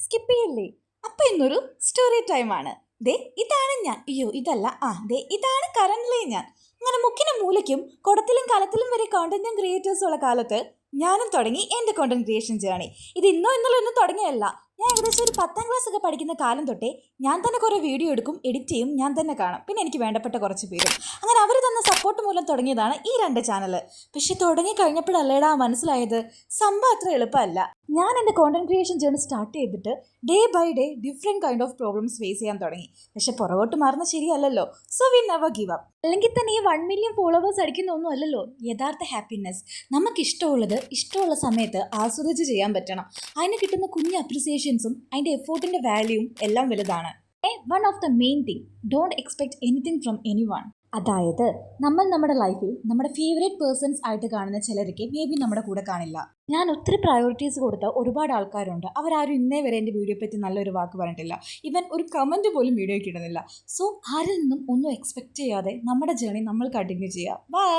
Skip ചെയ്യല്ലേ. അപ്പൊ ഇന്നൊരു സ്റ്റോറി ടൈം ആണ്. ദേ ഇതാണ് ഞാൻ. അയ്യോ ഇതല്ല. ദേ ഇതാണ് കറന്റ്ലി ഞാൻ. അങ്ങനെ മുക്കിനും മൂലയ്ക്കും കുടത്തിലും കലത്തിലും വരെ കോണ്ടന്റ് ക്രിയേറ്റേഴ്സ് ഉള്ള കാലത്ത് ഞാനും തുടങ്ങി എൻ്റെ കോണ്ടന്റ് ക്രിയേഷൻ ജേണി. ഇത് ഇന്നോ ഇന്നലെ ഒന്നും തുടങ്ങിയല്ല. ഞാൻ ഏകദേശം ഒരു 10ാം ക്ലാസ് ഒക്കെ പഠിക്കുന്ന കാലം തൊട്ടേ ഞാൻ തന്നെ കുറേ വീഡിയോ എടുക്കും, എഡിറ്റ് ചെയ്യും, ഞാൻ തന്നെ കാണും. പിന്നെ എനിക്ക് വേണ്ടപ്പെട്ട കുറച്ച് പേരും. അങ്ങനെ അവർ തന്ന സപ്പോർട്ട് മൂലം തുടങ്ങിയതാണ് ഈ 2 ചാനൽ. പക്ഷെ തുടങ്ങി കഴിഞ്ഞപ്പോഴല്ലേടാ മനസ്സിലായത് സംഭവം അത്ര എളുപ്പമല്ല. ഞാൻ എൻ്റെ കോണ്ടന്റ് ക്രിയേഷൻ ജേണി സ്റ്റാർട്ട് ചെയ്തിട്ട് day by day different kind of problems face ചെയ്യാൻ തുടങ്ങി. പക്ഷെ പുറകോട്ട് മാറുന്ന ശരിയല്ലല്ലോ. So we never give up. അല്ലെങ്കിൽ തന്നെ ഈ 1 മില്യൺ ഫോളോവേഴ്സ് അടിക്കുന്ന ഒന്നും അല്ലല്ലോ യഥാർത്ഥ ഹാപ്പിനെസ്. നമുക്ക് ഇഷ്ടമുള്ളത് ഇഷ്ടമുള്ള സമയത്ത് ആസ്വദിച്ച് ചെയ്യാൻ പറ്റണം. അതിന് കിട്ടുന്ന കുഞ്ഞ് അപ്രിസിയേഷൻസും അതിൻ്റെ എഫോർട്ടിൻ്റെ വാല്യൂവും എല്ലാം വലുതാണ്. One of the main thing, don't expect anything from any one. അതായത് നമ്മൾ നമ്മുടെ ലൈഫിൽ നമ്മുടെ ഫേവറേറ്റ് പേഴ്സൺസ് ആയിട്ട് കാണുന്ന ചിലർക്ക് മേ ബി നമ്മുടെ കൂടെ കാണില്ല. ഞാൻ ഒത്തിരി പ്രയോറിറ്റീസ് കൊടുത്ത ഒരുപാട് ആൾക്കാരുണ്ട്. അവരാരും ഇന്നേ വരെ എൻ്റെ വീഡിയോ പറ്റി നല്ലൊരു വാക്ക് പറഞ്ഞിട്ടില്ല. ഈവൻ ഒരു കമൻറ്റ് പോലും വീഡിയോയ്ക്ക് ഇടുന്നില്ല. സോ ആരിൽ നിന്നും ഒന്നും എക്സ്പെക്റ്റ് ചെയ്യാതെ നമ്മുടെ ജേണി നമ്മൾ കണ്ടിന്യൂ ചെയ്യുക. ബൈ.